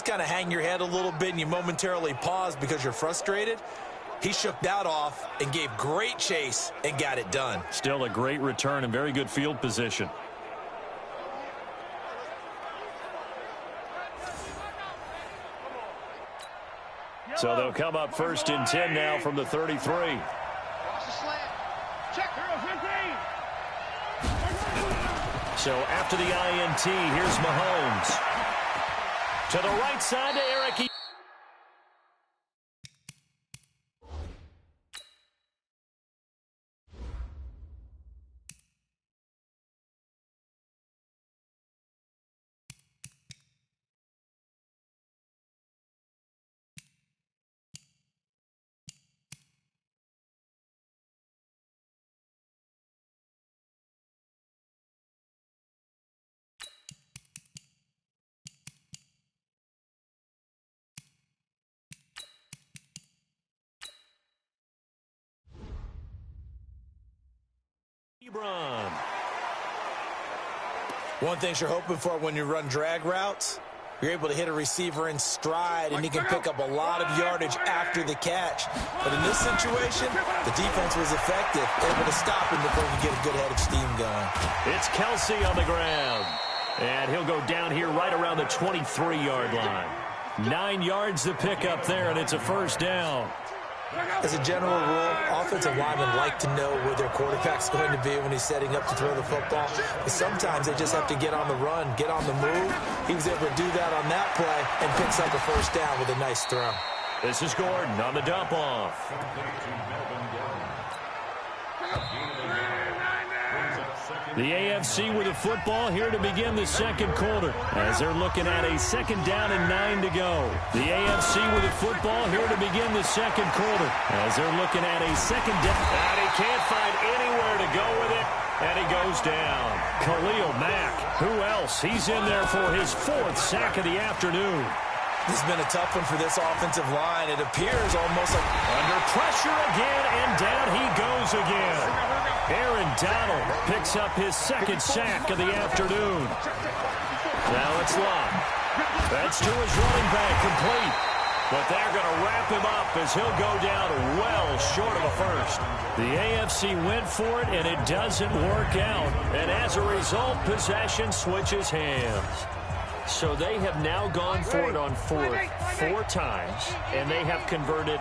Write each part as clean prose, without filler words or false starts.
just kind of hang your head a little bit and you momentarily pause because you're frustrated. He shook that off and gave great chase and got it done. Still a great return and very good field position. So they'll come up 1st and 10 now from the 33. So after the INT, here's Mahomes. To the right side to Eric. One thing you're hoping for when you run drag routes, you're able to hit a receiver in stride, and he can pick up a lot of yardage after the catch. But in this situation, the defense was effective, able to stop him before he could get a good head of steam going. It's Kelsey on the ground, and he'll go down here right around the 23-yard line. 9 yards to pick up there, and it's a 1st down. As a general rule, offensive linemen like to know where their quarterback's going to be when he's setting up to throw the football. But sometimes they just have to get on the run, get on the move. He was able to do that on that play and picks up a 1st down with a nice throw. This is Gordon on the dump-off. The AFC with the football here to begin the 2nd quarter as they're looking at a 2nd down and 9 to go. The AFC with the football here to begin the 2nd quarter as they're looking at a 2nd down. And he can't find anywhere to go with it, and he goes down. Khalil Mack, who else? He's in there for his 4th sack of the afternoon. This has been a tough one for this offensive line. It appears almost like under pressure again, and down he goes again. Aaron Donald picks up his 2nd sack of the afternoon. Now it's Lott. That's to his running back, complete. But they're going to wrap him up as he'll go down well short of a 1st. The AFC went for it, and it doesn't work out. And as a result, possession switches hands. So they have now gone for it on 4th 4 times, and they have converted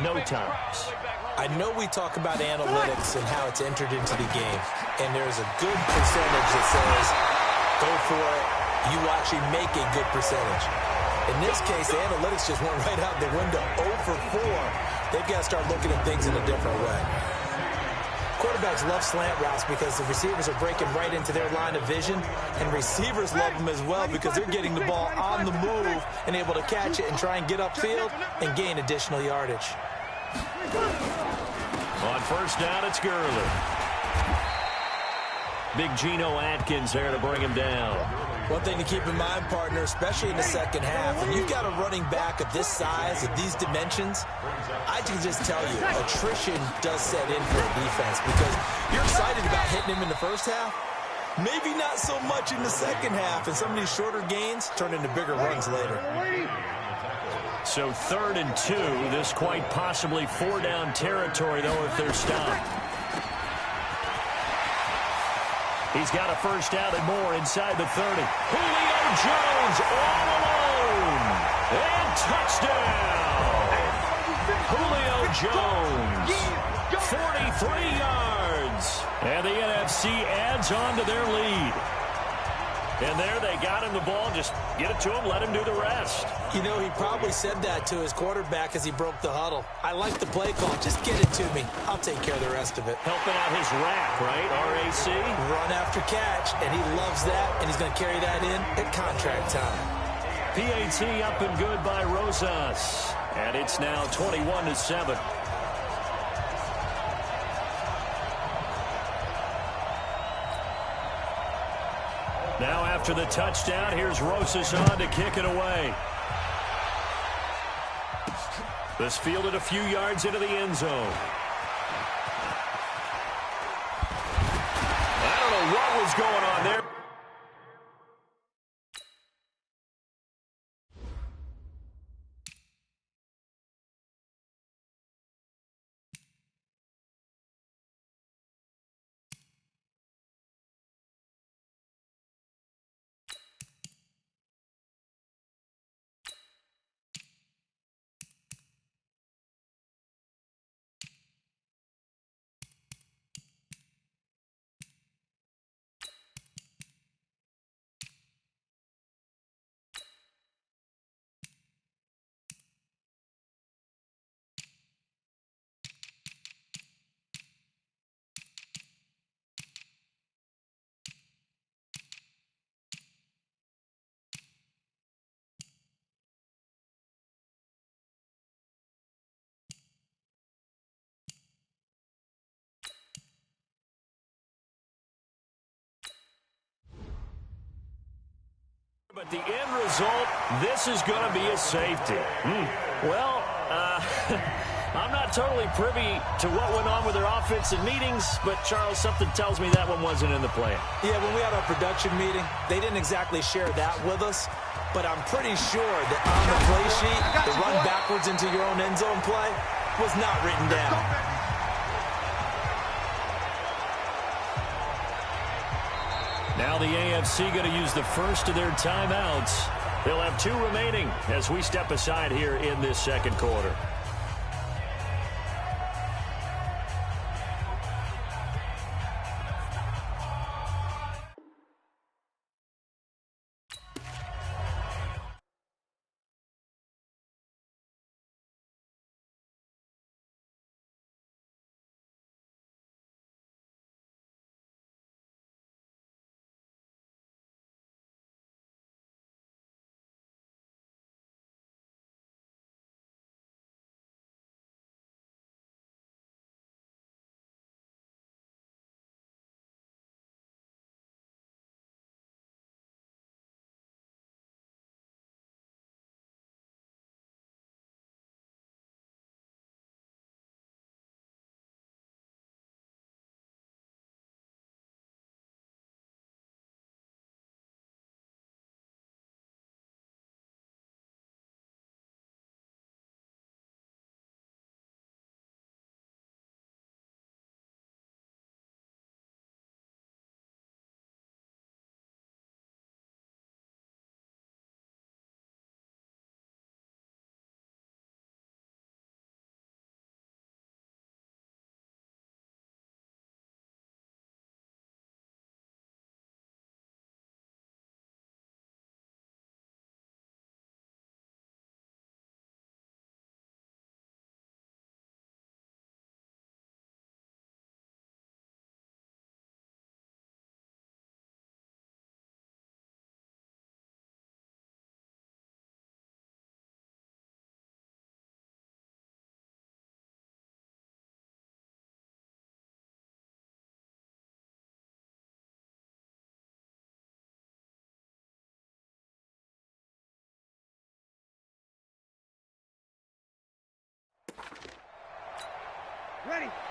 no times. I know we talk about analytics and how it's entered into the game, and there's a good percentage that says, go for it, you actually make a good percentage. In this case, the analytics just went right out the window. 0 for 4. They've got to start looking at things in a different way. Quarterbacks love slant routes because the receivers are breaking right into their line of vision, and receivers love them as well because they're getting the ball on the move and able to catch it and try and get upfield and gain additional yardage. On 1st down, it's Gurley. Big Geno Atkins there to bring him down. One thing to keep in mind, partner, especially in the 2nd half, when you've got a running back of this size, of these dimensions, I can just tell you, attrition does set in for a defense because you're excited about hitting him in the 1st half. Maybe not so much in the 2nd half, and some of these shorter gains turn into bigger runs later. So 3rd and 2, this quite possibly 4-down territory, though, if they're stopped. He's got a 1st down and more inside the 30. Julio Jones all alone. And touchdown. Julio Jones, 43 yards. And the NFC adds on to their lead. And there they got him the ball. Just get it to him, let him do the rest. You know, he probably said that to his quarterback as he broke the huddle. I like the play call. Just get it to me. I'll take care of the rest of it. Helping out his rack, right? RAC? Run after catch, and he loves that, and he's going to carry that in at contract time. PAT up and good by Rosas. And it's now 21-7. Now after the touchdown, here's Rosas on to kick it away. This fielded a few yards into the end zone. I don't know what was going on there. But the end result, this is going to be a safety. Well, I'm not totally privy to what went on with their offensive meetings, but, Charles, something tells me that one wasn't in the plan. Yeah, when we had our production meeting, they didn't exactly share that with us, but I'm pretty sure that on the play sheet, the run backwards into your own end zone play was not written down. Now the AFC going to use the first of their timeouts. They'll have 2 remaining as we step aside here in this second quarter.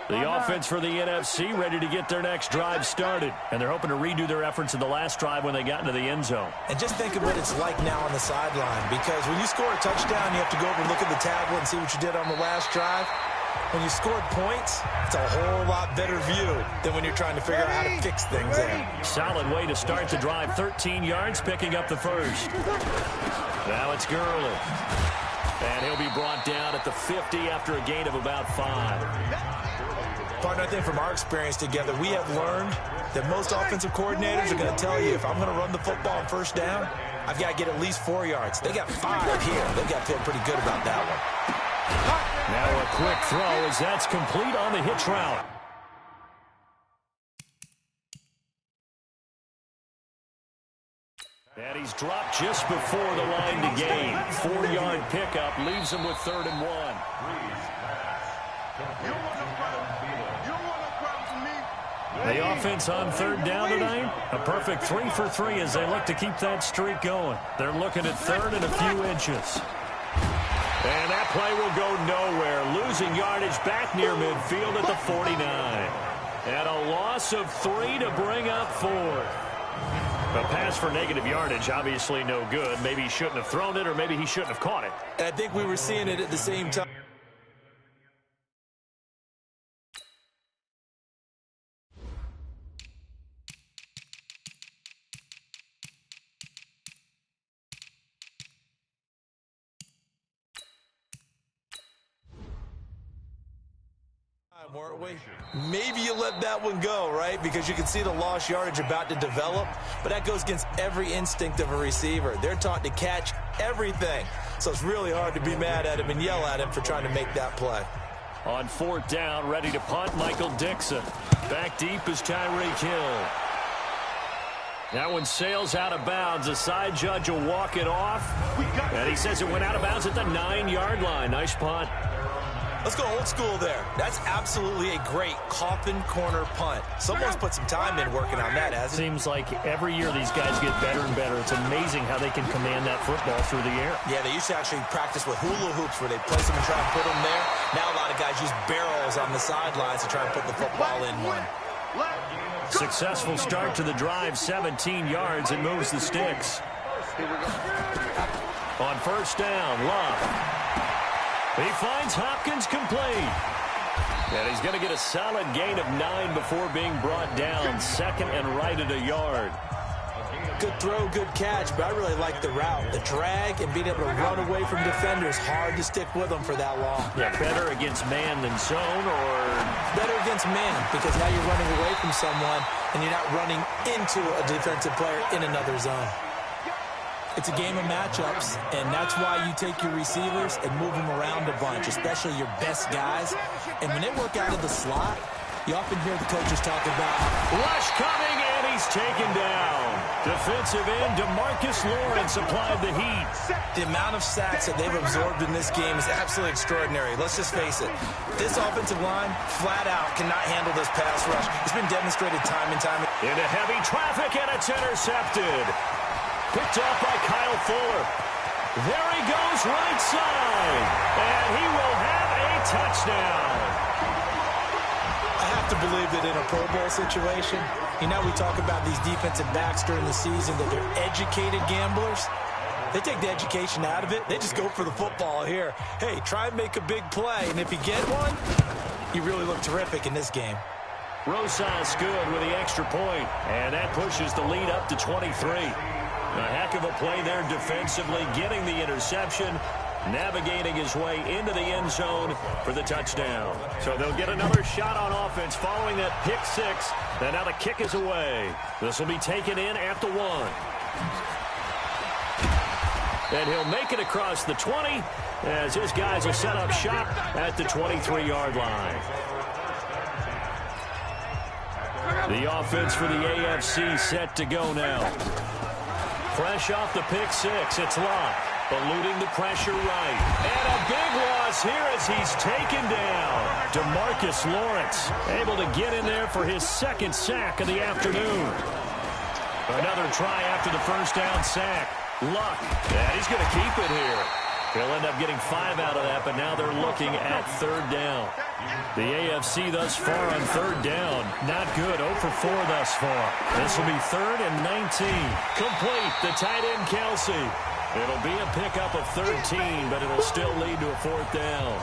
The offense for the NFC ready to get their next drive started. And they're hoping to redo their efforts in the last drive when they got into the end zone. And just think of what it's like now on the sideline. Because when you score a touchdown, you have to go over and look at the tablet and see what you did on the last drive. When you scored points, it's a whole lot better view than when you're trying to figure out how to fix things there. Solid way to start the drive. 13 yards, picking up the first. Now it's Gurley. And he'll be brought down at the 50 after a gain of about 5. Partner, I think from our experience together, we have learned that most offensive coordinators are going to tell you, if I'm going to run the football on first down, I've got to get at least 4 yards. They got 5 here. They've got to feel pretty good about that one. Now a quick throw as that's complete on the hitch route. And he's dropped just before the line to gain. 4-yard pickup leaves him with 3rd and 1. The offense on 3rd down tonight, a perfect 3 for 3 as they look to keep that streak going. They're looking at 3rd and a few inches. And that play will go nowhere, losing yardage back near midfield at the 49. And a loss of 3 to bring up 4th. A pass for negative yardage, obviously no good. Maybe he shouldn't have thrown it, or maybe he shouldn't have caught it. I think we were seeing it at the same time. Weren't we? Maybe you let that one go, right? Because you can see the lost yardage about to develop, but that goes against every instinct of a receiver. They're taught to catch everything, so it's really hard to be mad at him and yell at him for trying to make that play. On 4th down, ready to punt, Michael Dixon. Back deep is Tyreek Hill. That one sails out of bounds. The side judge will walk it off, and he says it went out of bounds at the 9-yard line. Nice punt. Let's go old school there. That's absolutely a great coffin corner punt. Someone's put some time in working on that, hasn't it? Seems like every year these guys get better and better. It's amazing how they can command that football through the air. Yeah, they used to actually practice with hula hoops where they place them and try and put them there. Now a lot of guys use barrels on the sidelines to try and put the football in one. Successful start to the drive, 17 yards, and moves the sticks. On first down, Love. He finds Hopkins complete. And he's going to get a solid gain of 9 before being brought down. Second and right at a yard. Good throw, good catch, but I really like the route. The drag and being able to run away from defenders. Hard to stick with them for that long. Yeah, better against man than zone, or? Better against man, because now you're running away from someone and you're not running into a defensive player in another zone. It's a game of matchups, and that's why you take your receivers and move them around a bunch, especially your best guys. And when they work out of the slot, you often hear the coaches talk about rush coming, and he's taken down. Defensive end DeMarcus Lawrence applied the heat. The amount of sacks that they've absorbed in this game is absolutely extraordinary. Let's just face it. This offensive line, flat out, cannot handle this pass rush. It's been demonstrated time and time. Into heavy traffic, and it's intercepted. Picked off by Kyle Fuller. There he goes, right side. And he will have a touchdown. I have to believe that in a Pro Bowl situation, you know, we talk about these defensive backs during the season, that they're educated gamblers. They take the education out of it. They just go for the football here. Hey, try and make a big play, and if you get one, you really look terrific in this game. Rosas good with the extra point, and that pushes the lead up to 23. A heck of a play there defensively, getting the interception, navigating his way into the end zone for the touchdown. So they'll get another shot on offense following that pick six. And now the kick is away. This will be taken in at the 1. And he'll make it across the 20 as his guys will set up shop at the 23-yard line. The offense for the AFC set to go now. Fresh off the pick six, it's Locke, eluding the pressure right. And a big loss here as he's taken down. DeMarcus Lawrence able to get in there for his second sack of the afternoon. Another try after the first down sack. Luck, and he's going to keep it here. He'll end up getting 5 out of that, but now they're looking at third down. The AFC thus far on third down, not good, 0 for 4 thus far. This will be 3rd and 19. Complete, the tight end Kelsey. It'll be a pickup of 13, but it'll still lead to a 4th down.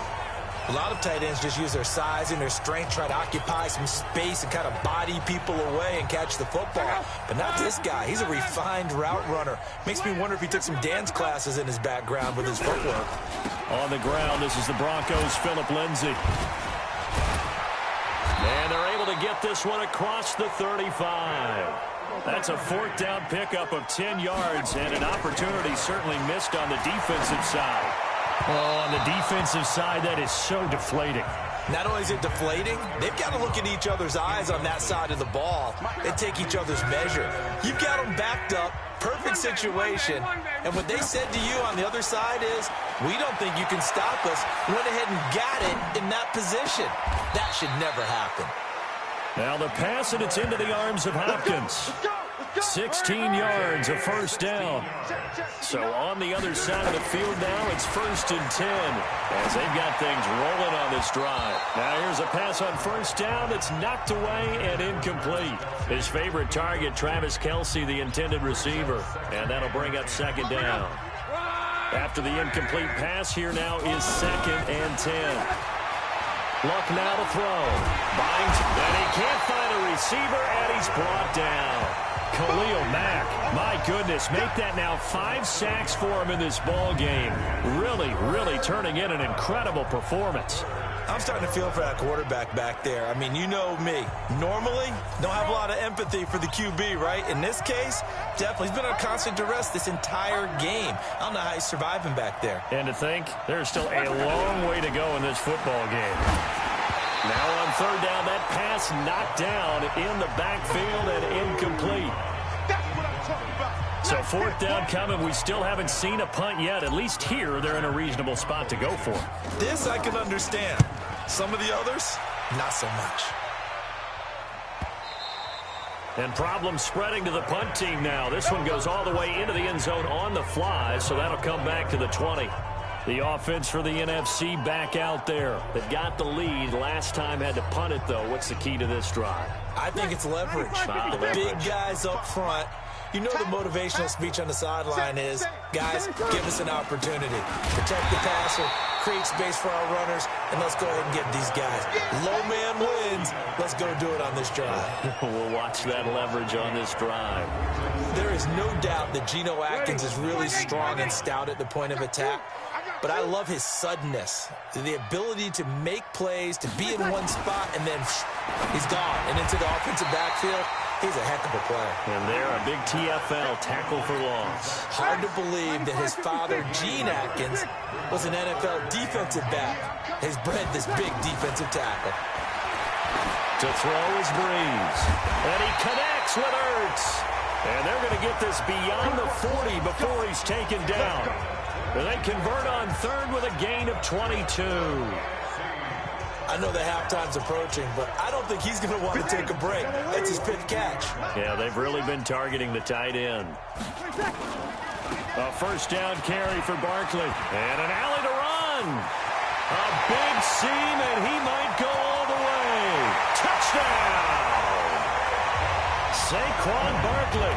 A lot of tight ends just use their size and their strength, try to occupy some space and kind of body people away and catch the football. But not this guy. He's a refined route runner. Makes me wonder if he took some dance classes in his background with his footwork. On the ground, this is the Broncos' Phillip Lindsay. And they're able to get this one across the 35. That's a 4th down pickup of 10 yards, and an opportunity certainly missed on the defensive side. Oh, on the defensive side, that is so deflating. Not only is it deflating, they've got to look in each other's eyes on that side of the ball and take each other's measure. You've got them backed up, perfect situation, and what they said to you on the other side is, we don't think you can stop us. Went ahead and got it in that position. That should never happen. Now the pass, and it's into the arms of Hopkins. 16 yards, a first down. So on the other side of the field now, it's 1st and 10 as they've got things rolling on this drive. Now here's a pass on first down that's knocked away and incomplete. His favorite target, Travis Kelce, the intended receiver, and that'll bring up 2nd down. After the incomplete pass, here now is 2nd and 10. Luck now to throw. Binds, and he can't find a receiver, and he's brought down. Khalil Mack, my goodness, make that now 5 sacks for him in this ball game. Really, really turning in an incredible performance. I'm starting to feel for that quarterback back there. I mean, you know me. Normally, don't have a lot of empathy for the QB, right? In this case, definitely. He's been on constant duress this entire game. I don't know how he's surviving back there. And to think, there's still a long way to go in this football game. Now on third down, that pass knocked down in the backfield and incomplete. That's what I'm talking about. So fourth down coming. We still haven't seen a punt yet. At least here, they're in a reasonable spot to go for. This I can understand. Some of the others, not so much. And problems spreading to the punt team now. This one goes all the way into the end zone on the fly, so that'll come back to the 20. The offense for the NFC back out there. They got the lead. Last time had to punt it, though. What's the key to this drive? I think it's leverage. The big guys up front. You know the motivational speech on the sideline is, guys, give us an opportunity. Protect the passer, create space for our runners, and let's go ahead and get these guys. Low man wins. Let's go do it on this drive. We'll watch that leverage on this drive. There is no doubt that Geno Atkins is really strong and stout at the point of attack. But I love his suddenness, the ability to make plays, to be in one spot, and then he's gone. And into the offensive backfield, he's a heck of a player. And there, a big TFL, tackle for loss. Hard to believe that his father, Gene Atkins, was an NFL defensive back. Has bred this big defensive tackle. To throw is Breeze. And he connects with Ertz. And they're going to get this beyond the 40 before he's taken down. They convert on third with a gain of 22. I know the halftime's approaching, but I don't think he's going to want to take a break. That's his fifth catch. Yeah, they've really been targeting the tight end. A first down carry for Barkley. And an alley to run. A big seam, and he might go all the way. Touchdown! Saquon Barkley,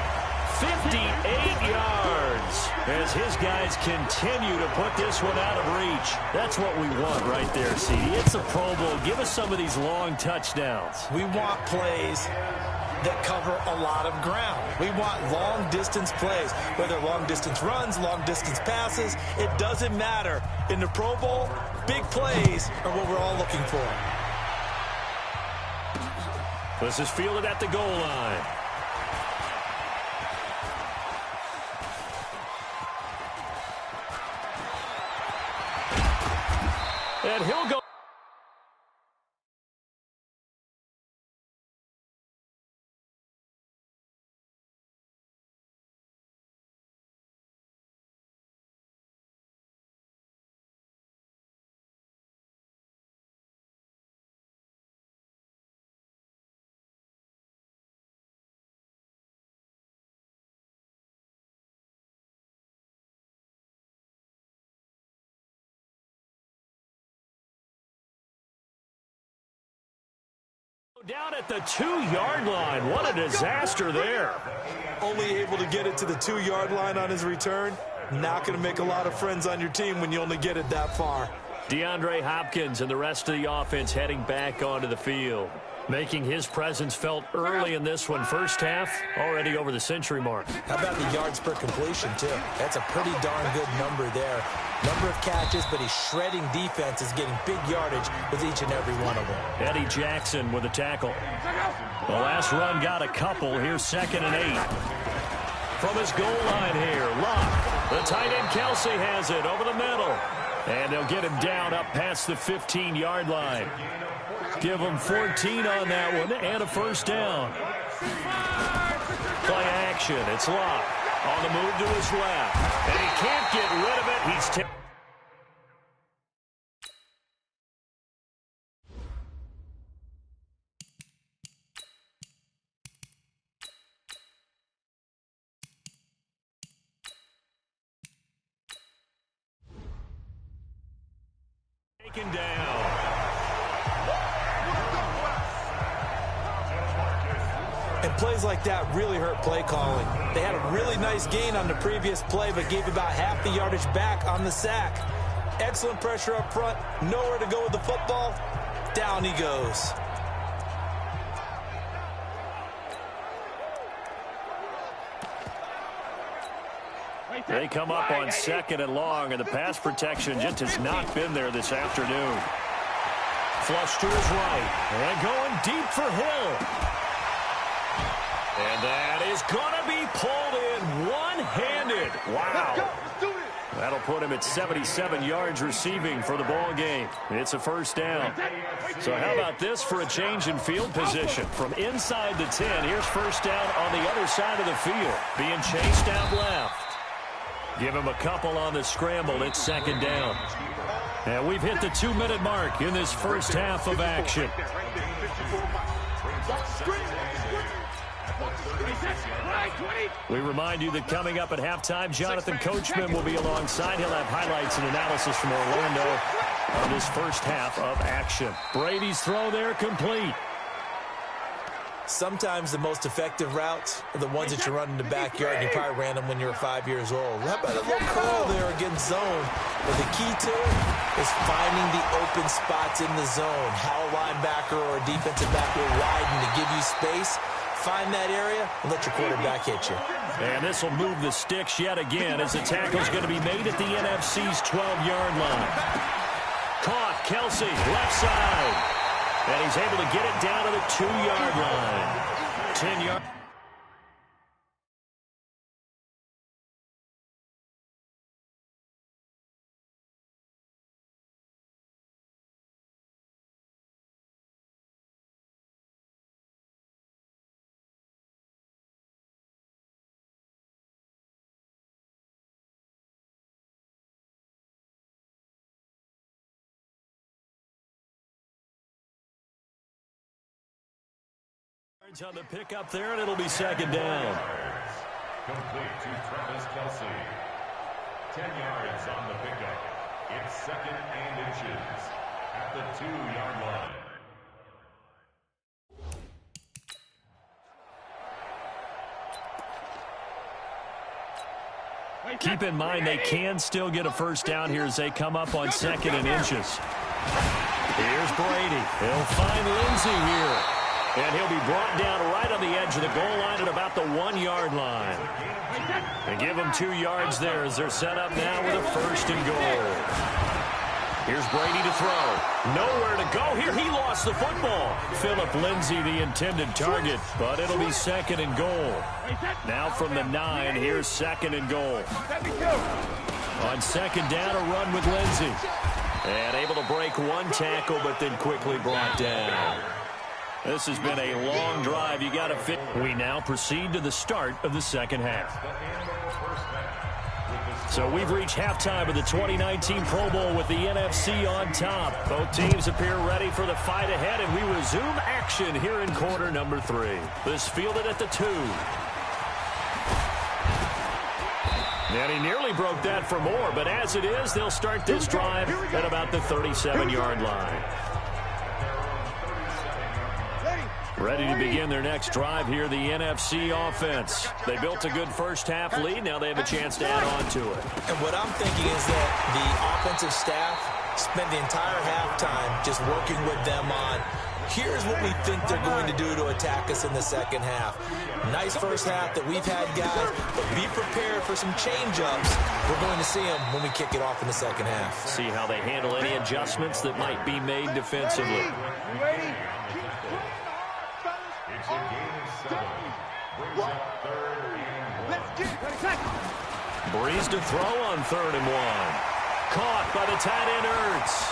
58 yards. As his guys continue to put this one out of reach. That's what we want right there, CD. It's a Pro Bowl. Give us some of these long touchdowns. We want plays that cover a lot of ground. We want long-distance plays, whether long-distance runs, long-distance passes. It doesn't matter. In the Pro Bowl, big plays are what we're all looking for. This is fielded at the goal line. And he'll go. Down at the 2-yard line. What a disaster there. Only able to get it to the 2-yard line on his return. Not going to make a lot of friends on your team when you only get it that far. DeAndre Hopkins and the rest of the offense heading back onto the field. Making his presence felt early in this one. First half, already over the century mark. How about the yards per completion, too? That's a pretty darn good number there. Number of catches, but he's shredding defenses, getting big yardage with each and every one of them. Eddie Jackson with a tackle. The last run got a couple. Here's 2nd and 8. From his goal line here, Luck. The tight end Kelsey has it over the middle. And they'll get him down up past the 15-yard line. Give him 14 on that one and a first down. Play action. It's Luck on the move to his left. And he can't get rid of it. He's taken down. And plays like that really hurt play calling. They had a really nice gain on the previous play, but gave about half the yardage back on the sack. Excellent pressure up front. Nowhere to go with the football. Down he goes. They come up on 2nd and long, and the pass protection just has not been there this afternoon. Flush to his right, and going deep for Hill. And that is going to be pulled in one-handed. Wow. That'll put him at 77 yards receiving for the ball game. It's a first down. So how about this for a change in field position? From inside the 10, here's first down on the other side of the field, being chased out left. Give him a couple on the scramble. It's second down. And we've hit the 2-minute mark in this first half of action. We remind you that coming up at halftime, Jonathan Coachman will be alongside. He'll have highlights and analysis from Orlando on this first half of action. Brady's throw there complete. Sometimes the most effective routes are the ones that you run in the backyard. You probably ran them when you were 5 years old. How about a little curl there against zone? But the key to it is finding the open spots in the zone. How a linebacker or a defensive back will widen to give you space. Find that area and let your quarterback hit you. And this will move the sticks yet again as the tackle's going to be made at the NFC's 12-yard line. Caught, Kelsey, left side. And he's able to get it down to the 2-yard line. 10 yards. On the pickup there, and it'll be second down. Complete to Travis Kelsey. 10 yards on the pickup. It's second and inches at the 2-yard line. Keep in mind they can still get a first down here as they come up on second and inches. Here's Brady. He'll find Lindsey here. And he'll be brought down right on the edge of the goal line at about the 1-yard line. And give them 2 yards there as they're set up now with a first and goal. Here's Brady to throw. Nowhere to go here. He lost the football. Philip Lindsay, the intended target, but it'll be second and goal. Now from the 9, here's second and goal. On second down, a run with Lindsay. And able to break one tackle, but then quickly brought down. This has been a long drive. You got to fit. We now proceed to the start of the second half. So we've reached halftime of the 2019 Pro Bowl with the NFC on top. Both teams appear ready for the fight ahead, and we resume action here in quarter number 3. This fielded at the 2. And he nearly broke that for more, but as it is, they'll start this drive at about the 37-yard line. Ready to begin their next drive here, the NFC offense. They built a good first-half lead. Now they have a chance to add on to it. And what I'm thinking is that the offensive staff spent the entire halftime just working with them on, here's what we think they're going to do to attack us in the second half. Nice first half that we've had, guys, but be prepared for some change-ups. We're going to see them when we kick it off in the second half. See how they handle any adjustments that might be made defensively. It's a game of 7. Brings up third and 1. Breeze to throw on 3rd and 1. Caught by the tight end Ertz.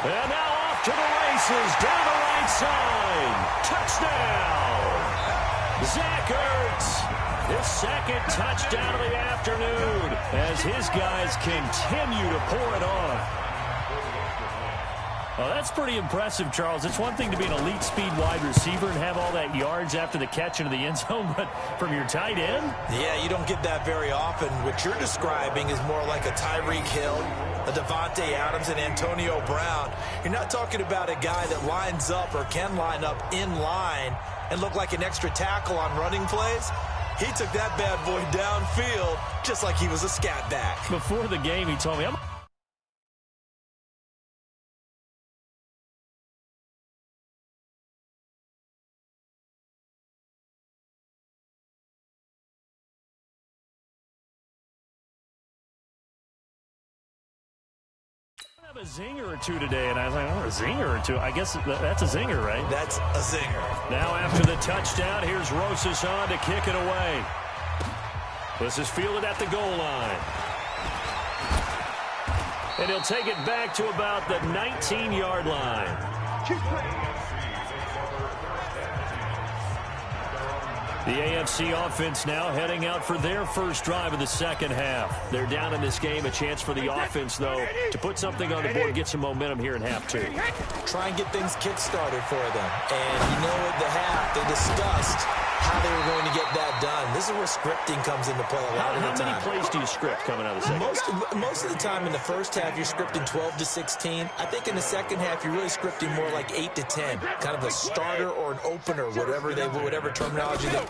And now off to the races down the right side. Touchdown! Zach Ertz. His second touchdown of the afternoon as his guys continue to pour it on. Well, that's pretty impressive, Charles. It's one thing to be an elite speed wide receiver and have all that yards after the catch into the end zone, but from your tight end? Yeah, you don't get that very often. What you're describing is more like a Tyreek Hill, a Devontae Adams, and Antonio Brown. You're not talking about a guy that lines up or can line up in line and look like an extra tackle on running plays. He took that bad boy downfield just like he was a scat back. Before the game, he told me, I'm a zinger or two today, and I was like, oh, a zinger or two. I guess that's a zinger, right? That's a zinger. Now after the touchdown, here's Rosas on to kick it away. This is fielded at the goal line. And he'll take it back to about the 19-yard line. The AFC offense now heading out for their first drive of the second half. They're down in this game. A chance for the offense, though, to put something on the board, get some momentum here in half two. Try and get things kick-started for them. And you know at the half, they discussed how they were going to get that done. This is where scripting comes into play a lot of the time. How many plays do you script coming out of the second? Most of the time in the first half, you're scripting 12 to 16. I think in the second half, you're really scripting more like 8 to 10. Kind of a starter or an opener, whatever terminology they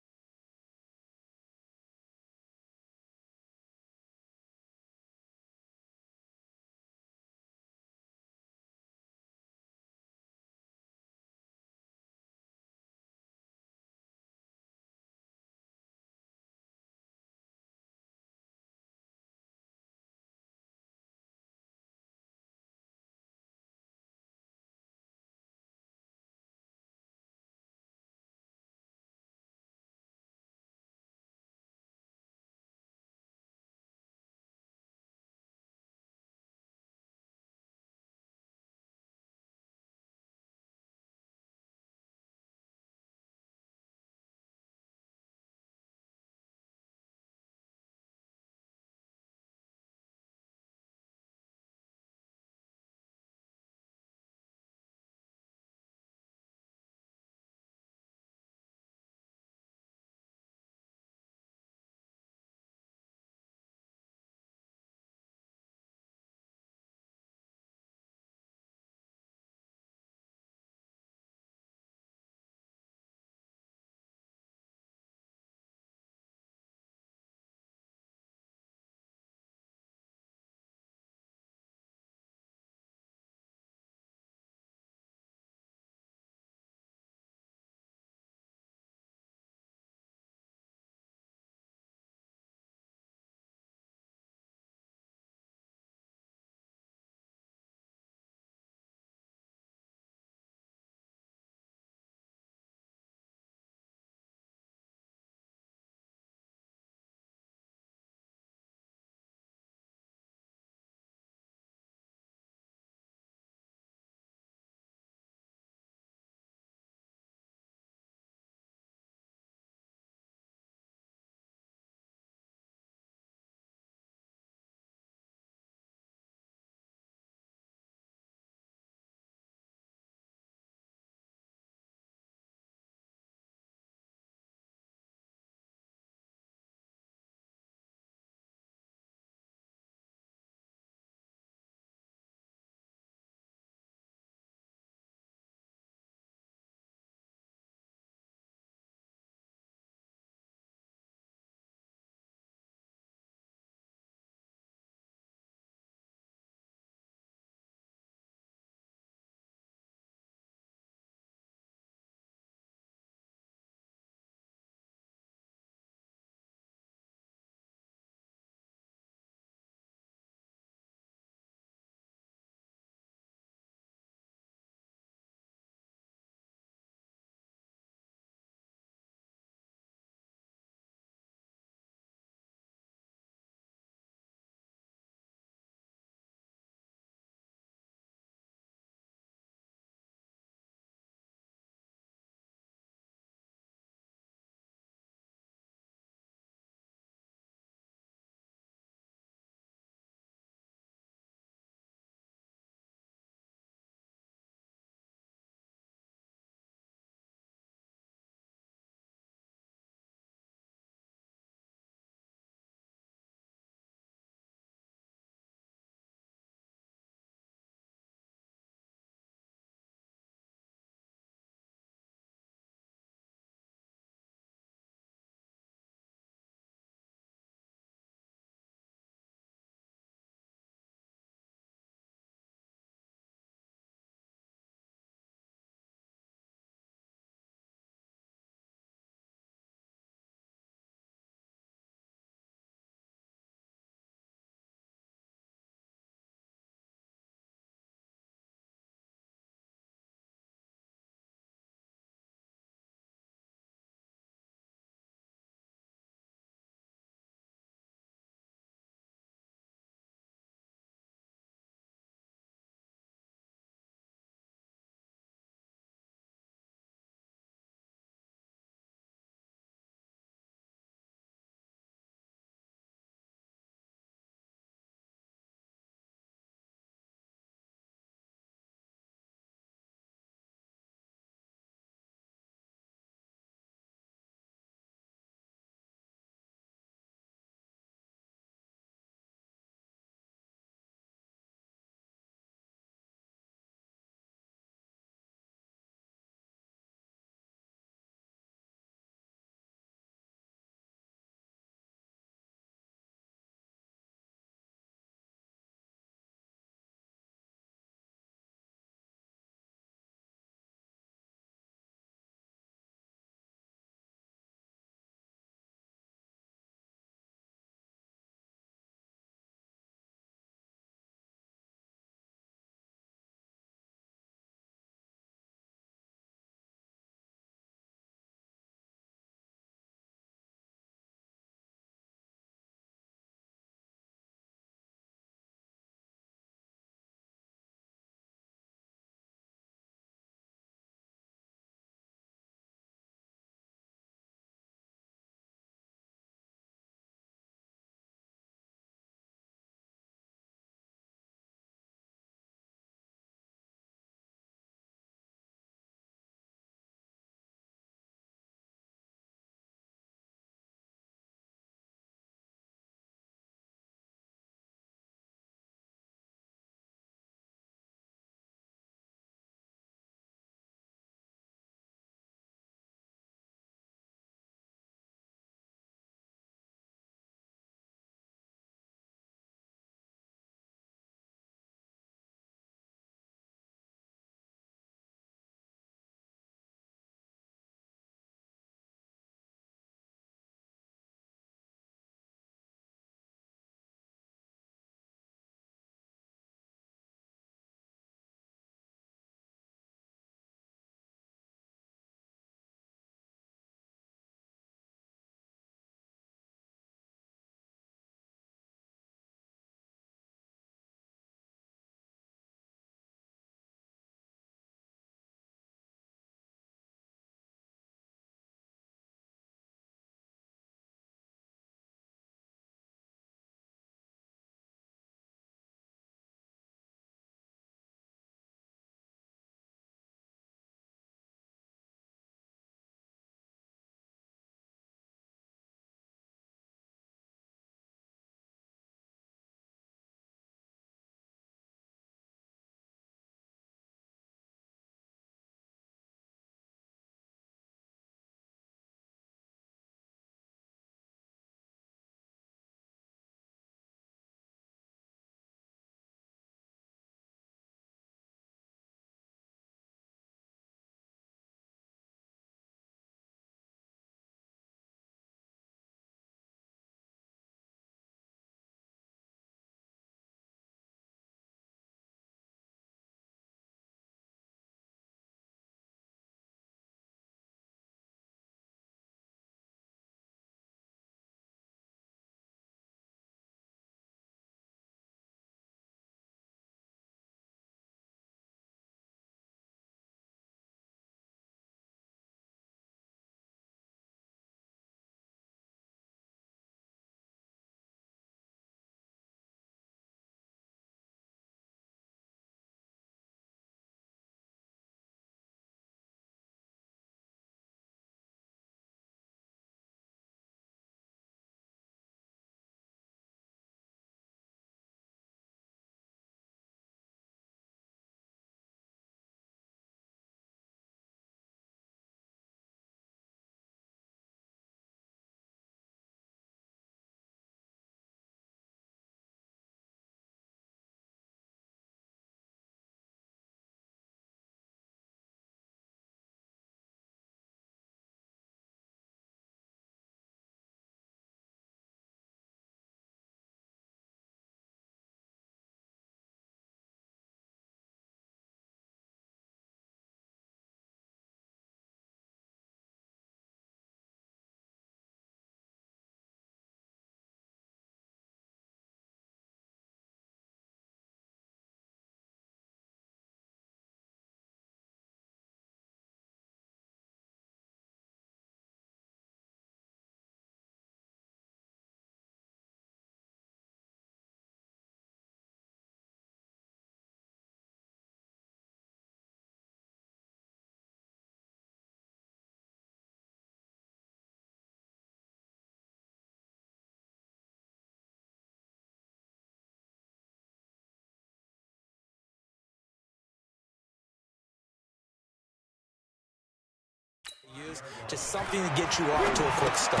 Just something to get you off to a quick start.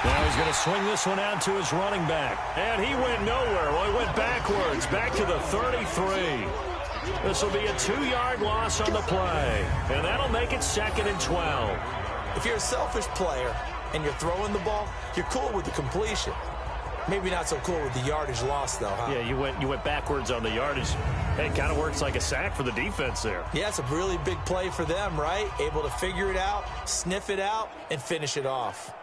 Now he's going to swing this one out to his running back. And he went nowhere. Well, he went backwards, back to the 33. This will be a 2-yard loss on the play. And that'll make it 2nd and 12. If you're a selfish player and you're throwing the ball, you're cool with the completion. Maybe not so cool with the yardage loss, though, huh? Yeah, you went backwards on the yardage. Hey, it kind of works like a sack for the defense there. Yeah, it's a really big play for them, right? Able to figure it out, sniff it out, and finish it off.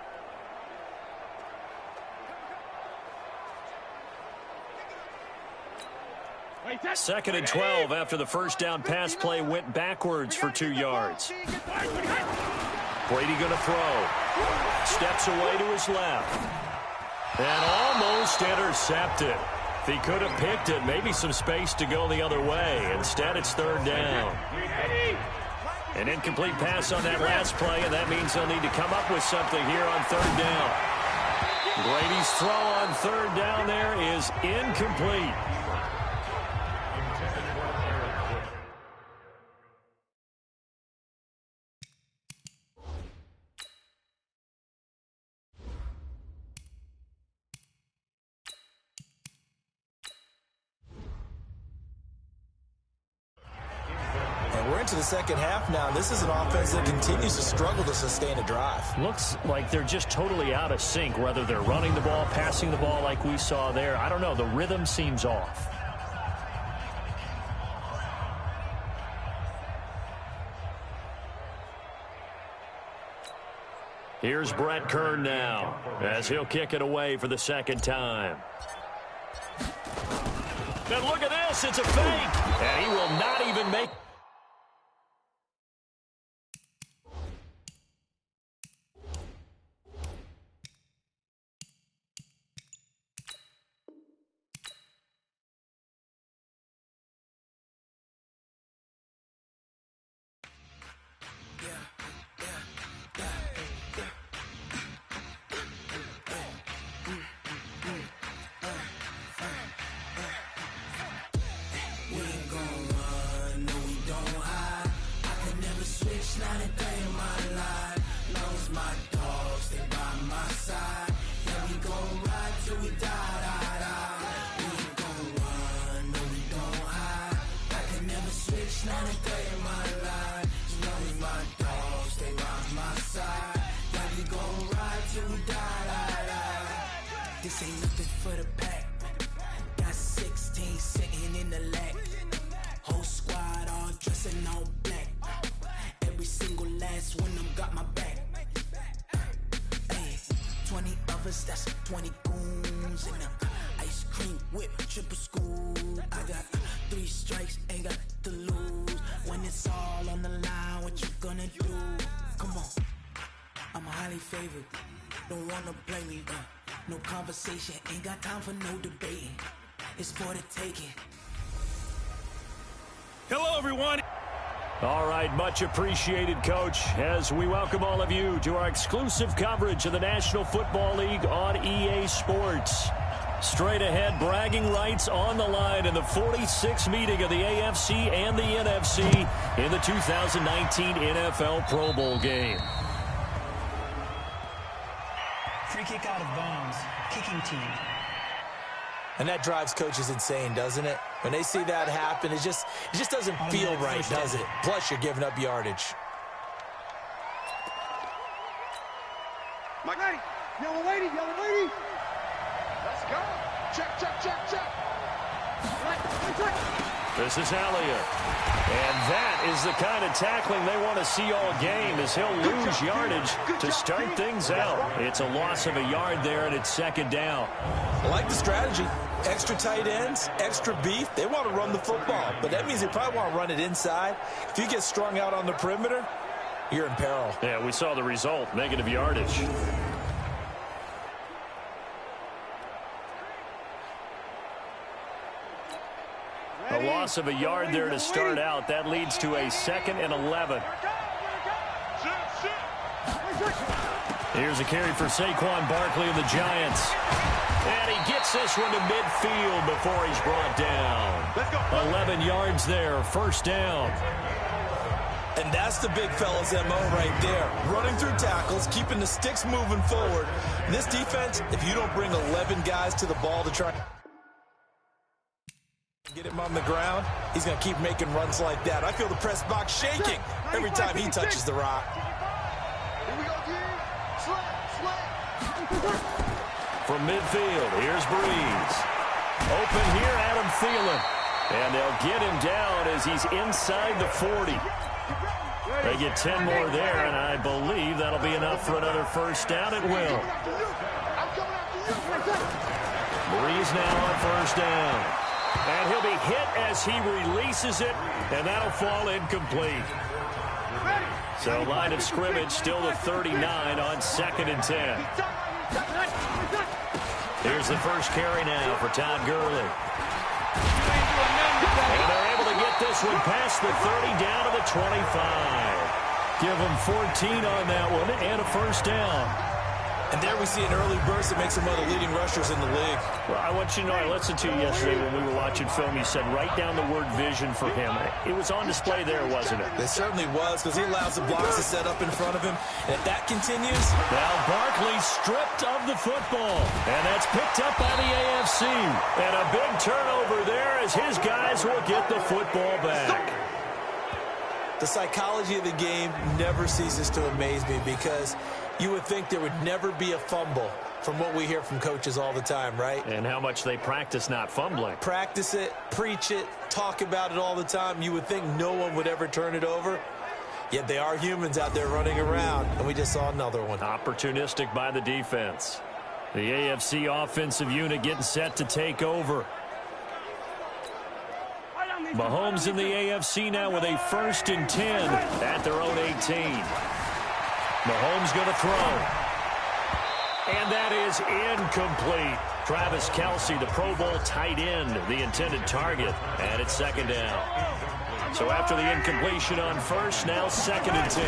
Second and 12 after the first down pass play went backwards for 2 yards. Brady going to throw. Steps away to his left. And almost intercepted. If he could have picked it, maybe some space to go the other way. Instead, it's 3rd down. An incomplete pass on that last play, and that means they'll need to come up with something here on 3rd down. Brady's throw on 3rd down there is incomplete. To the second half now. This is an offense that continues to struggle to sustain a drive. Looks like they're just totally out of sync, whether they're running the ball, passing the ball like we saw there. I don't know. The rhythm seems off. Here's Brett Kern now as he'll kick it away for the 2nd time. And look at this. It's a fake. And he will not even make... This ain't nothing for the pack. Got 16 sitting in the lap. Whole squad all dressing all black. Every single last one of them got my back. Hey, 20 of us, that's 20 goons in the ice cream whip, triple scoop. I got 3 strikes, ain't got to lose. When it's all on the line, what you gonna do? Come on, I'm highly favored. Don't wanna play me, no conversation, ain't got time for no debating. It's for the taking. Hello, everyone. All right, much appreciated, Coach, as we welcome all of you to our exclusive coverage of the National Football League on EA Sports. Straight ahead, bragging rights on the line in the 46th meeting of the AFC and the NFC in the 2019 NFL Pro Bowl game. Free kick out of bounds, kicking team. And that drives coaches insane, doesn't it? When they see that happen, it just doesn't feel right, does it? Plus, you're giving up yardage. Mike, lady, yellow lady, yellow lady. Let's go. Check, check, check, check. This is Elliott. And that is the kind of tackling they want to see all game, as he'll lose yardage to start things out. It's a loss of a yard there, and it's 2nd down. I like the strategy. Extra tight ends, extra beef. They want to run the football, but that means they probably want to run it inside. If you get strung out on the perimeter, you're in peril. Yeah, we saw the result, negative yardage. A loss of a yard there to start out. That leads to a 2nd and 11. Here's a carry for Saquon Barkley and the Giants. And he gets this one to midfield before he's brought down. 11 yards there, 1st down. And that's the big fella's MO right there. Running through tackles, keeping the sticks moving forward. This defense, if you don't bring 11 guys to the ball to try to get him on the ground, he's going to keep making runs like that. I feel the press box shaking every time he touches the rock. Here we go, dude. Slam. From midfield, here's Breeze. Open here, Adam Thielen. And they'll get him down as he's inside the 40. They get 10 more there, and I believe that'll be enough for another first down. It will. Breeze now on first down. And he'll be hit as he releases it, and that'll fall incomplete. So line of scrimmage still the 39 on 2nd and 10. Here's the first carry now for Todd Gurley. And they're able to get this one past the 30 down to the 25. Give them 14 on that one and a first down. And there we see an early burst that makes him one of the leading rushers in the league. Well, I want you to know, I listened to you yesterday when we were watching film. You said write down the word vision for him. It was on display there, wasn't it? It certainly was, because he allows the blocks to set up in front of him. And if that continues... Now Barkley stripped of the football. And that's picked up by the AFC. And a big turnover there as his guys will get the football back. The psychology of the game never ceases to amaze me, because you would think there would never be a fumble from what we hear from coaches all the time, right? And how much they practice not fumbling. Practice it, preach it, talk about it all the time. You would think no one would ever turn it over. Yet they are humans out there running around, and we just saw another one. Opportunistic by the defense. The AFC offensive unit getting set to take over. Mahomes in the AFC now with a 1st and 10 at their own 18. Mahomes going to throw. And that is incomplete. Travis Kelce, the Pro Bowl tight end, the intended target, and it's 2nd down. So after the incompletion on first, now 2nd and 10.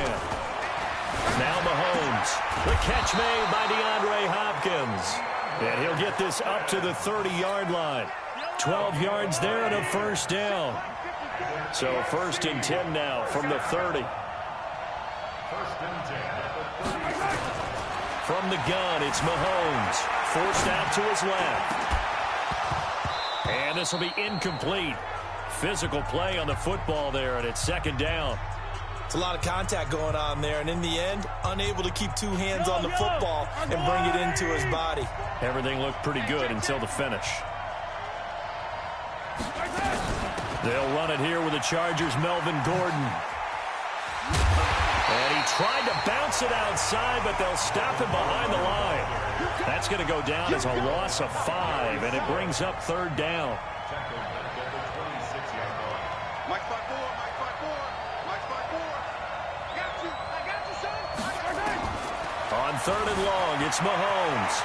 Now Mahomes. The catch made by DeAndre Hopkins. And he'll get this up to the 30-yard line. 12 yards there and a first down. So 1st and 10 now from the 30. From the gun, it's Mahomes. Forced out to his left. And this will be incomplete. Physical play on the football there, and it's 2nd down. It's a lot of contact going on there, and in the end, unable to keep 2 hands on the football and bring it into his body. Everything looked pretty good until the finish. They'll run it here with the Chargers' Melvin Gordon. And he tried to bounce it outside, but they'll stop him behind the line. That's going to go down as a loss of 5, and it brings up 3rd down. Mike 5-4, Mike 5-4, Mike 5-4. I got you, son. On 3rd and long, it's Mahomes.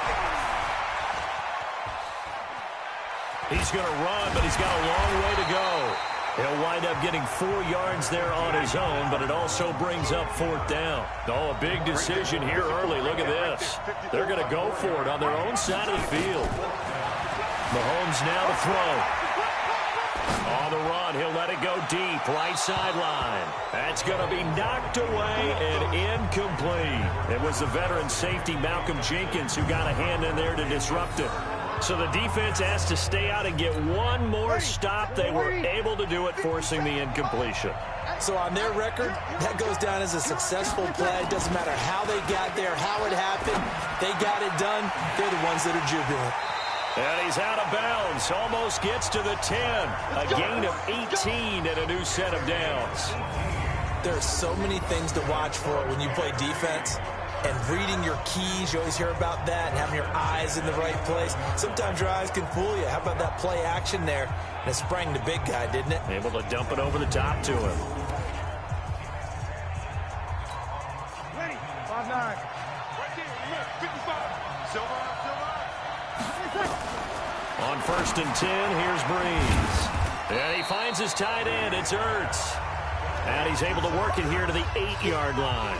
He's going to run, but he's got a long way to go. He'll wind up getting 4 yards there on his own, but it also brings up 4th down. Oh, a big decision here early. Look at this. They're going to go for it on their own side of the field. Mahomes now to throw. On the run, he'll let it go deep, right sideline. That's going to be knocked away and incomplete. It was the veteran safety Malcolm Jenkins who got a hand in there to disrupt it. So the defense has to stay out and get one more stop. They were able to do it, forcing the incompletion. So on their record, that goes down as a successful play. It doesn't matter how they got there, how it happened. They got it done. They're the ones that are jubilant. And he's out of bounds. Almost gets to the 10. A gain of 18 and a new set of downs. There are so many things to watch for when you play defense. And reading your keys, you always hear about that, and having your eyes in the right place. Sometimes your eyes can fool you. How about that play action there? And it sprang the big guy, didn't it? Able to dump it over the top to him. Ready, 5-9. Right there, 55. Silver. On 1st and 10, here's Breeze. And he finds his tight end. It's Ertz. And he's able to work it here to the 8-yard line.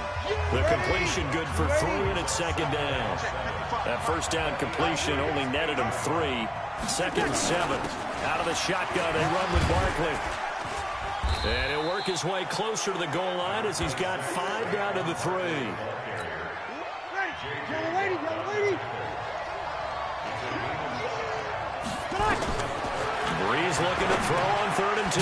The completion good for 3, and it's 2nd down. That first down completion only netted him 3. 2nd and 7. Out of the shotgun, they run with Barkley. And he'll work his way closer to the goal line as he's got 5 down to the 3. Breeze looking to throw on 3rd and 2.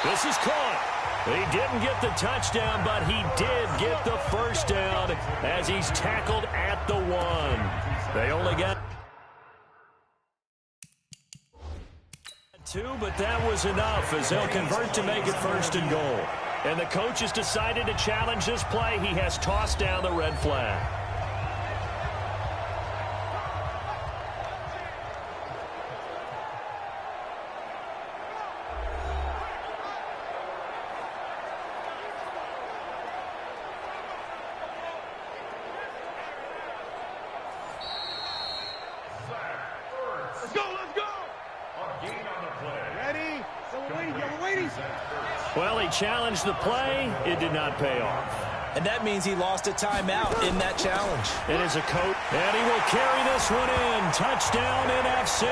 This is caught. He didn't get the touchdown, but he did get the first down as he's tackled at the 1. They only got 2, but that was enough as they'll convert to make it 1st and goal. And the coach has decided to challenge this play. He has tossed down the red flag. Well, he challenged the play. It did not pay off. And that means he lost a timeout in that challenge. It is a coach, and he will carry this one in. Touchdown, NFC.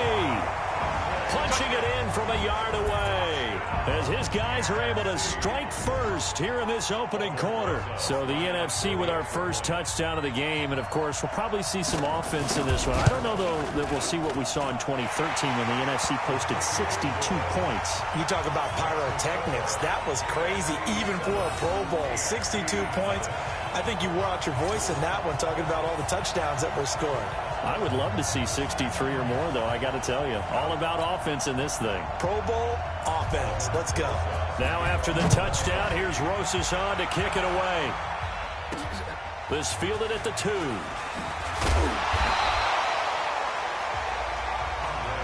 Punching it in from a yard away as his guys are able to strike first here in this opening quarter. So the NFC with our first touchdown of the game, and of course we'll probably see some offense in this one. I don't know though that we'll see what we saw in 2013 when the NFC posted 62 points. You talk about pyrotechnics. That was crazy even for a Pro Bowl. 62 points. I think you wore out your voice in that one talking about all the touchdowns that were scored. I would love to see 63 or more, though, I got to tell you. All about offense in this thing. Pro Bowl offense. Let's go. Now after the touchdown, here's Rosas on to kick it away. This fielded at the 2.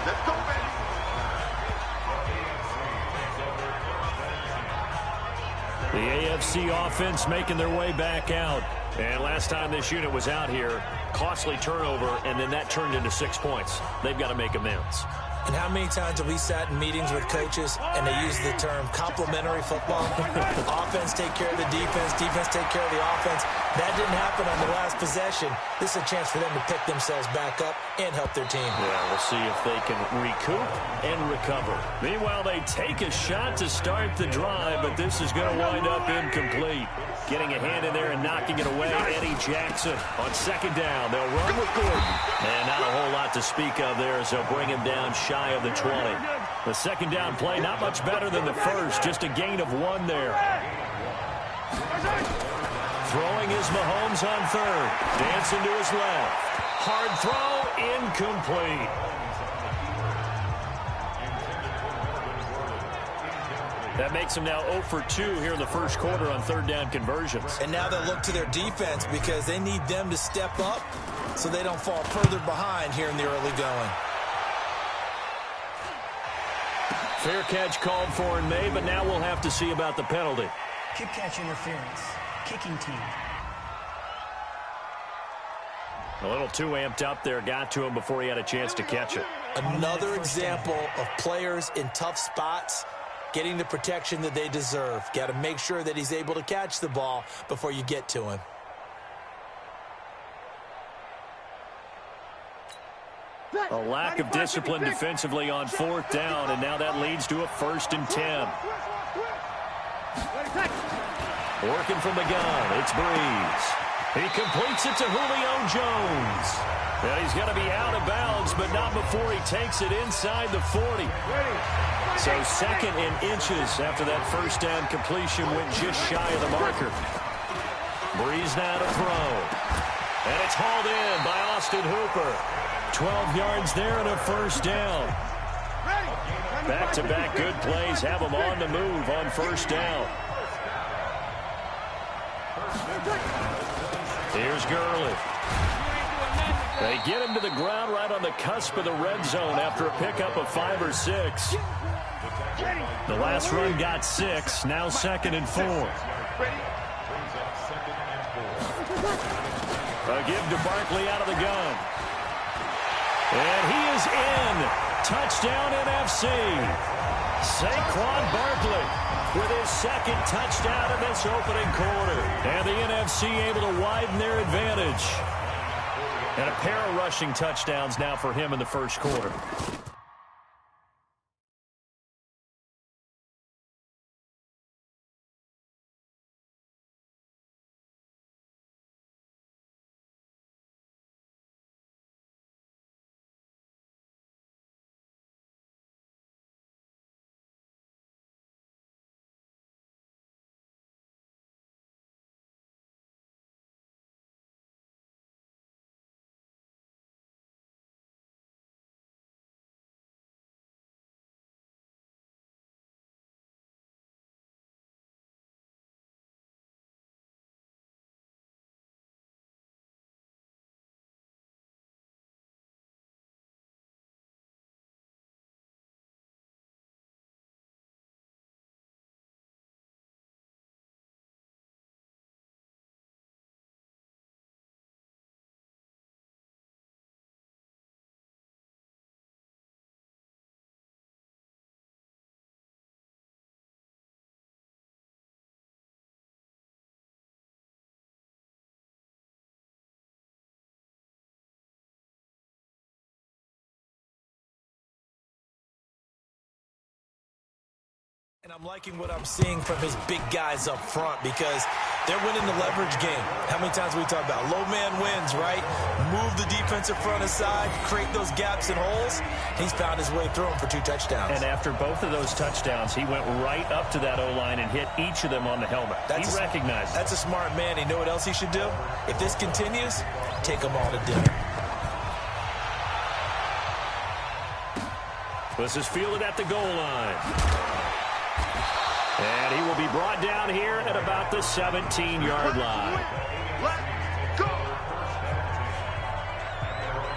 Let's go, baby. The AFC offense making their way back out. And last time this unit was out here, costly turnover, and then that turned into 6 points. They've got to make amends. And how many times have we sat in meetings with coaches and they use the term complementary football? Offense take care of the defense, defense take care of the offense. That didn't happen on the last possession. This is a chance for them to pick themselves back up and help their team. Yeah, we'll see if they can recoup and recover. Meanwhile, they take a shot to start the drive, but this is going to wind up incomplete. Getting a hand in there and knocking it away, Eddie Jackson. On 2nd down, they'll run with Gordon. And not a whole lot to speak of there as they'll bring him down shy of the 20. The 2nd down play, not much better than the first, just a gain of 1 there. Throwing is Mahomes on 3rd. Dancing to his left. Hard throw, incomplete. That makes them now 0 for 2 here in the first quarter on 3rd down conversions. And now they'll look to their defense because they need them to step up so they don't fall further behind here in the early going. Fair catch called for and made, but now we'll have to see about the penalty. Kick catch interference. Kicking team. A little too amped up there, got to him before he had a chance to catch it. Another example of players in tough spots getting the protection that they deserve. Got to make sure that he's able to catch the ball before you get to him. A lack of discipline defensively on 4th down, and now that leads to a 1st and 10. Working from the gun, it's Breeze. He completes it to Julio Jones. And he's going to be out of bounds, but not before he takes it inside the 40. So 2nd and inches after that 1st down completion went just shy of the marker. Breeze now to throw. And it's hauled in by Austin Hooper. 12 yards there and a 1st down. Back-to-back good plays have him on the move on 1st down. Here's Gurley. They get him to the ground right on the cusp of the red zone after a pickup of 5 or 6. The last run got 6, now 2nd and 4. A give to Barkley out of the gun. And he is in. Touchdown NFC. Saquon Barkley with his 2nd touchdown in this opening quarter. And the NFC able to widen their advantage. And a pair of rushing touchdowns now for him in the first quarter. And I'm liking what I'm seeing from his big guys up front because they're winning the leverage game. How many times we talk about low man wins, right? Move the defensive front aside, create those gaps and holes. He's found his way through them for 2 touchdowns. And after both of those touchdowns, he went right up to that O-line and hit each of them on the helmet. He recognized it. That's a smart man. You know what else he should do? If this continues, take them all to dinner. This is fielded at the goal line. And he will be brought down here at about the 17-yard line.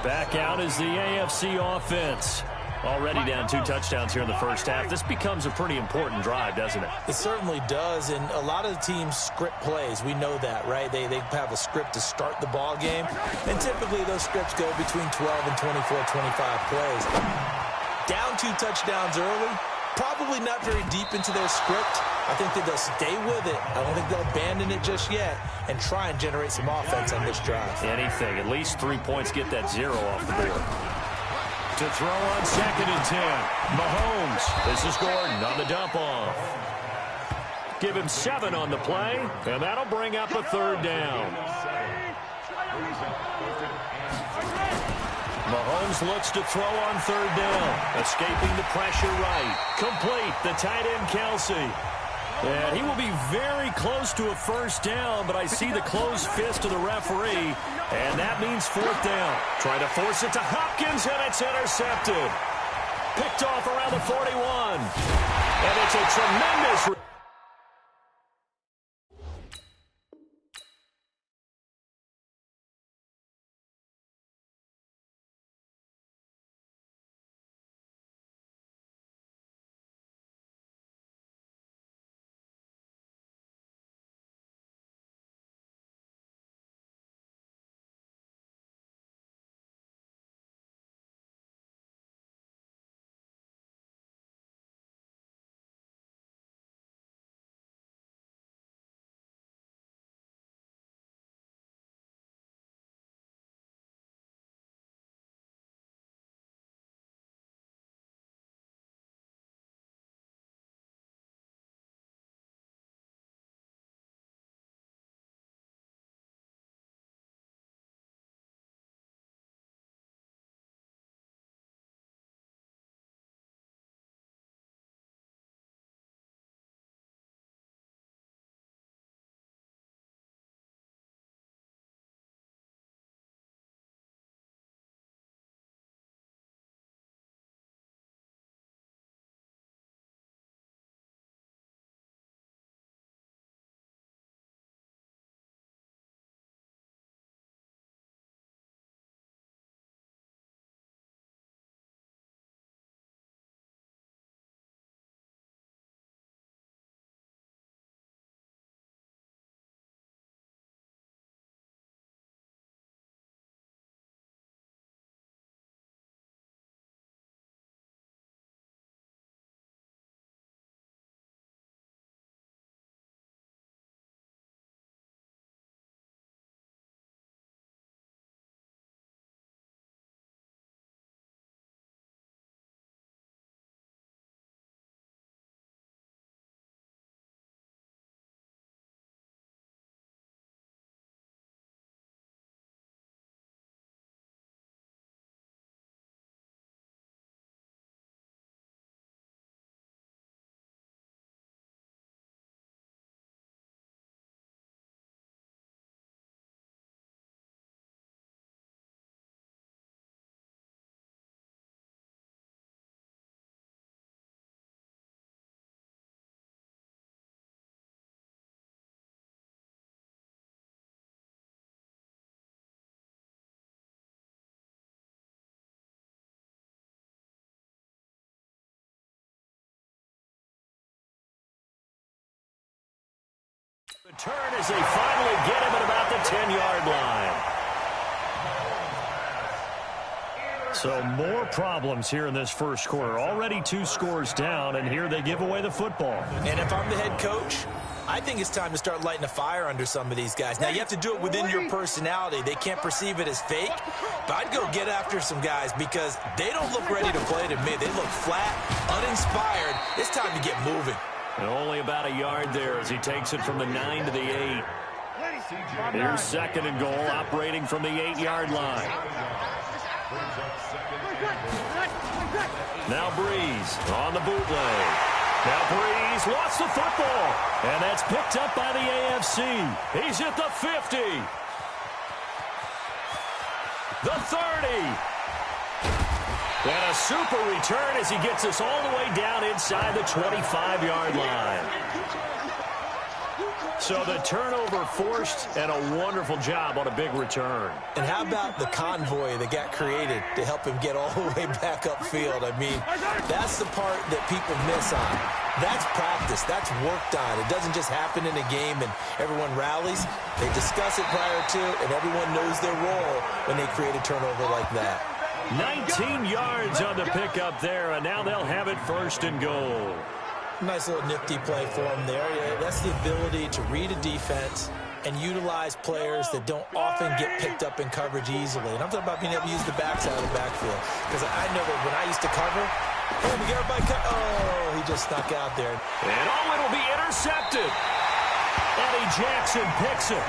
Back out is the AFC offense. Already down 2 touchdowns here in the first half. This becomes a pretty important drive, doesn't it? It certainly does, and a lot of the teams script plays. We know that, right? They have a script to start the ball game, and typically those scripts go between 12 and 24, 25 plays. Down 2 touchdowns early, probably not very deep into their script. I think that they'll stay with it. I don't think they'll abandon it just yet and try and generate some offense on this drive. Anything. At least 3 points, get that 0 off the board. To throw on 2nd and 10. Mahomes. This is Gordon on the dump off. Give him 7 on the play, and that'll bring up a 3rd down. Mahomes looks to throw on 3rd down. Escaping the pressure right. Complete. The tight end, Kelsey. And he will be very close to a 1st down, but I see the closed fist of the referee, and that means 4th down. Trying to force it to Hopkins, and it's intercepted. Picked off around the 41. And it's a tremendous... Return as they finally get him at about the 10-yard line. So more problems here in this first quarter. Already 2 scores down, and here they give away the football. And if I'm the head coach, I think it's time to start lighting a fire under some of these guys. Now, you have to do it within your personality. They can't perceive it as fake, but I'd go get after some guys because they don't look ready to play to me. They look flat, uninspired. It's time to get moving. And only about a yard there as he takes it from the 9 to the 8. Here's second and goal, operating from the 8-yard line. Now Breeze on the bootleg. Now Breeze lost the football. And that's picked up by the AFC. He's at the 50. The 30. And a super return as he gets us all the way down inside the 25-yard line. So the turnover forced and a wonderful job on a big return. And how about the convoy that got created to help him get all the way back upfield? I mean, that's the part that people miss on. That's practice. That's work done. It doesn't just happen in a game and everyone rallies. They discuss it prior to, and everyone knows their role when they create a turnover like that. 19 yards on the pickup there, and now they'll have it first and goal. Nice little nifty play for him there. Yeah, that's the ability to read a defense and utilize players that don't often get picked up in coverage easily. And I'm talking about being able to use the backs out of the backfield. Because I know that when I used to cover, oh, we got everybody oh, he just snuck out there. And oh, it'll be intercepted. Eddie Jackson picks it.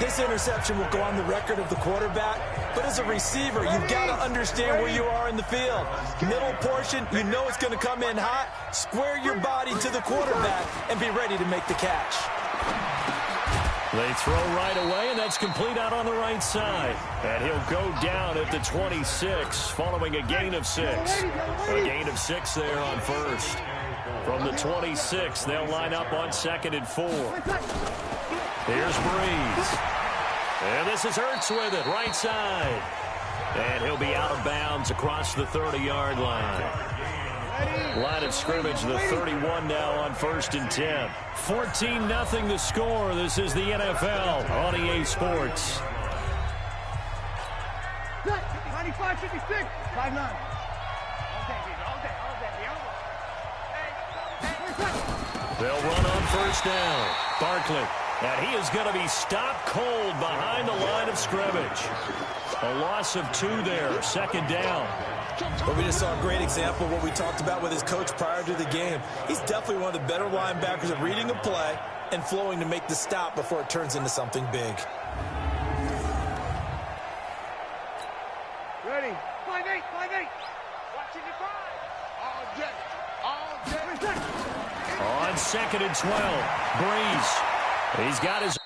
This interception will go on the record of the quarterback, but as a receiver, you've got to understand where you are in the field. Middle portion, you know it's going to come in hot. Square your body to the quarterback and be ready to make the catch. They throw right away, and that's complete out on the right side. And he'll go down at the 26, following a gain of 6. A gain of 6 there on first. From the 26, they'll line up on 2nd and 4. Here's Breeze. And this is Ertz with it, right side. And he'll be out of bounds across the 30-yard line. Line of scrimmage, the 31 now on 1st and 10. 14-0 the score. This is the NFL on EA Sports. 95, 56, 5-9. They'll run on 1st down. Barkley. And he is going to be stopped cold behind the line of scrimmage. A loss of 2 there, 2nd down. But we just saw a great example of what we talked about with his coach prior to the game. He's definitely one of the better linebackers at reading a play and flowing to make the stop before it turns into something big. Ready? 5-8, 5-8. Watching the 5. All day. On 2nd and 12, Breeze. He's got his